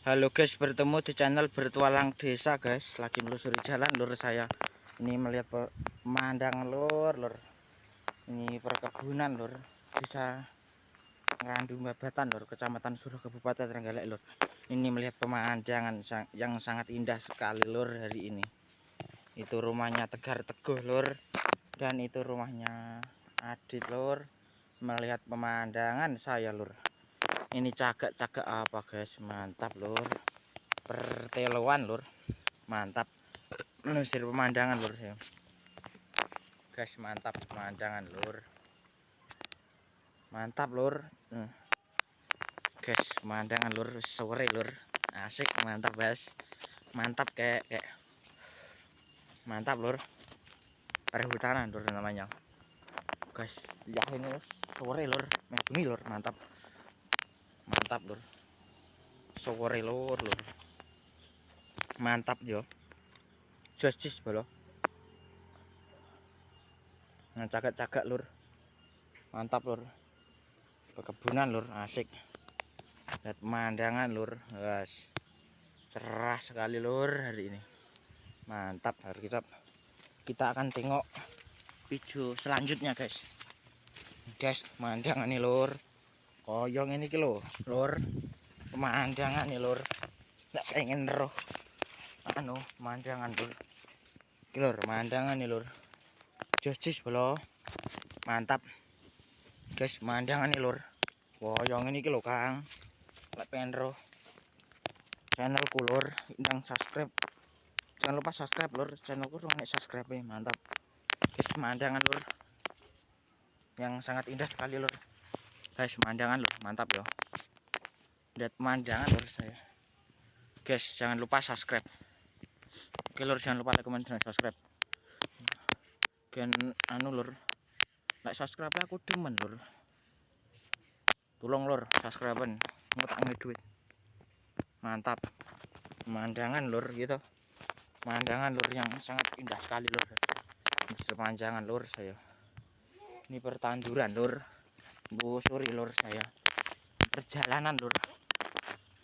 Halo guys, bertemu di channel Bertualang Desa guys. Lagi melusuri jalan lur saya. Ini melihat pemandangan lur. Ini perkebunan lur. Desa Ngandung Babatan lur, Kecamatan Suruh, Kabupaten Trenggalek lur. Ini melihat pemandangan yang sangat indah sekali lur hari ini. Itu rumahnya Tegar Teguh lur. Dan itu rumahnya Adit lur. Melihat pemandangan saya lur. Ini cagak-cagak apa guys, mantap lur. Perteloan lur, mantap. Melusir pemandangan lur ya. Guys, mantap pemandangan lur. Mantap lur. Guys, pemandangan lur sore lur. Asik, mantap guys. Mantap kayak mantap lur. Perhutanan lur namanya. Guys, ya ini sore lur, bengi lur, mantap. Mantap lur. Sore lur. Mantap yo. Justice bolo. Nah, cagak-cagak lur. Mantap lur. Perkebunan lur, asik. Lihat pemandangan lur, guys. Cerah sekali lur hari ini. Mantap. Hari kita akan tengok video selanjutnya guys. Guys, pemandangan nih lur. Koyong ini kilo lur. Pemandangan nih lur. Nggak pengen roh. Pemandangan lur. Lur, pemandangan nih lur. Justice bolo. Mantap. Guys, pemandangan nih lur. Koyong ini kilo Kang. Nggak pengen roh. Channelku lur, yang subscribe. Jangan lupa subscribe lur, channelku nek subscribe ya, mantap. Guys, pemandangan lur. Yang sangat indah sekali lur. Guys, pemandangan lur, mantap yo. Lihat pemandangan lur saya. Guys, jangan lupa subscribe. Oke lur, jangan lupa like, comment, dan subscribe. Gen lur. Like subscribe aku demen lur. Tolong lur, subscribe-an. Ngutak duit. Mantap. Pemandangan lur gitu. Pemandangan lur yang sangat indah sekali lur. Sepanjangan lur saya. Ini pertanduran lur. Busuri lur saya. Perjalanan lur.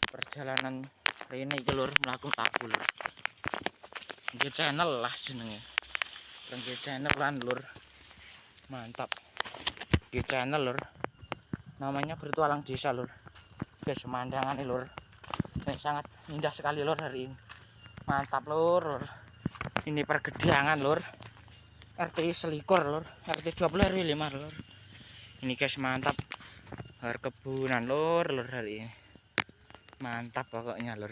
Perjalanan rene iki lur mlaku taku lur. Iki channel lah jenenge. Iki channel lan lur. Mantap. Iki channel lur. Namanya Bertualang Desa lur. Guys, pemandangan ini lur. Sangat indah sekali lur hari ini. Mantap lur. Ini pergedangan lur. RT selikur lur. RT 20 RW 5 lur. Ini guys, mantap. Perkebunan lur hari ini. Mantap pokoknya lur.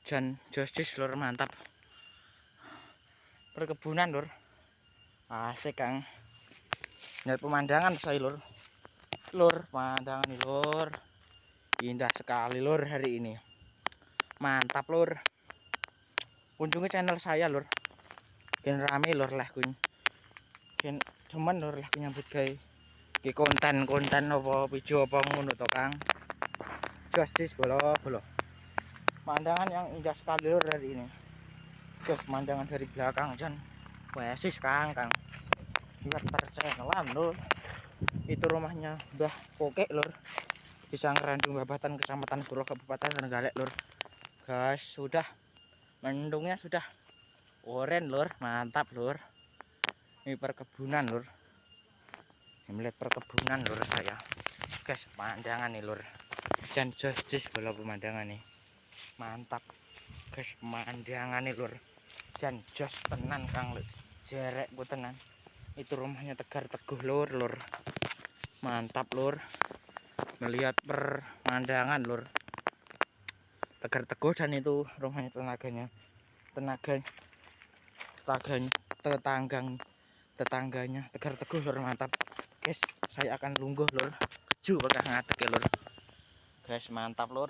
Dan justice lur, mantap. Perkebunan lur. Asik Kang. Lihat pemandangan saya lur. Lur, pemandangan nih lur. Indah sekali lur hari ini. Mantap lur. Kunjungi channel saya lur. Gen rame lur lah kun. Gen cuman lur lah nyambut gawe. Ki konten-konten apa video apa ngono to Kang. Justice bolo. Pemandangan yang indah sekali lur hari ini. Guys, pemandangan dari belakang jan. Wesis Kang. Lihat percenelan lur. Itu rumahnya Mbah Kokek lur. Desa Ngandung Babatan, Kecamatan Suruh, Kabupaten Trenggalek lur. Guys, sudah mendungnya sudah oren lur, mantap lur. Ini perkebunan lur. Ini melihat perkebunan lur saya. Guys, pemandangan nih lur. Dan justice bola pemandangan nih. Mantap. Guys, pemandangan nih lur. Dan jos tenan Kang lur. Jerek ku tenan. Itu rumahnya Tegar Teguh lur. Mantap lur. Melihat pemandangan lur. Tegar Teguh dan itu rumahnya tetangganya Tegar Teguh lur, mantap. Guys, saya akan lungguh lur. Keju bakal ngadeg ya lur. Guys, mantap lur.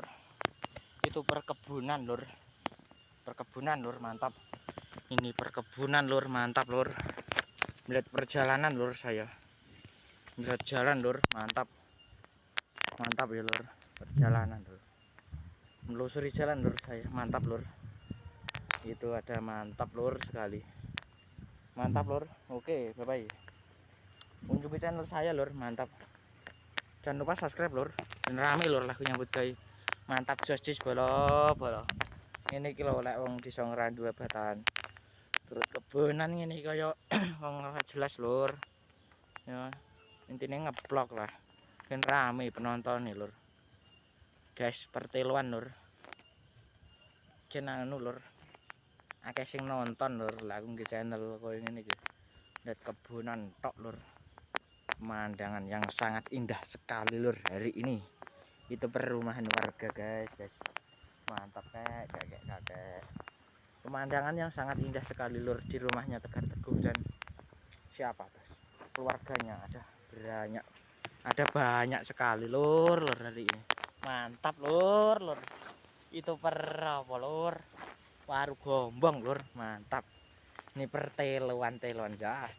Itu perkebunan lur. Mantap. Ini perkebunan lur, mantap lur. Melihat perjalanan lur saya. Melihat jalan lur, mantap. Mantap ya lur, perjalanan lur. Melusuri jalan lur saya, mantap lur. Itu ada mantap lur sekali. Mantap lur. Oke, bye bye. Kunjungi channel saya lur, mantap. Jangan lupa subscribe lur. Dan rame lur lagu nyambut gawe. Mantap jos bolo bolo. Ini kilo lek wong desa ngrandu batahan. Turut kebonan ngene kaya wong ora jelas lur. Ya, intine ngeblok lah. Ben rame penonton nih lur. Guys, perteluan lur. Channel anu lur. Akeh sing nonton lur, lah aku nge channel koyo ngene iki. Lihat kebonan tok lur. Pemandangan yang sangat indah sekali lur hari ini. Itu perumahan warga guys. Mantap kakek. Pemandangan yang sangat indah sekali lur di rumahnya Tegar Teguh dan siapa tuh? Keluarganya ada banyak sekali lur hari ini. Mantap lur. Itu apa lur? Waru gombong lur, mantap. Ini perteluan jas.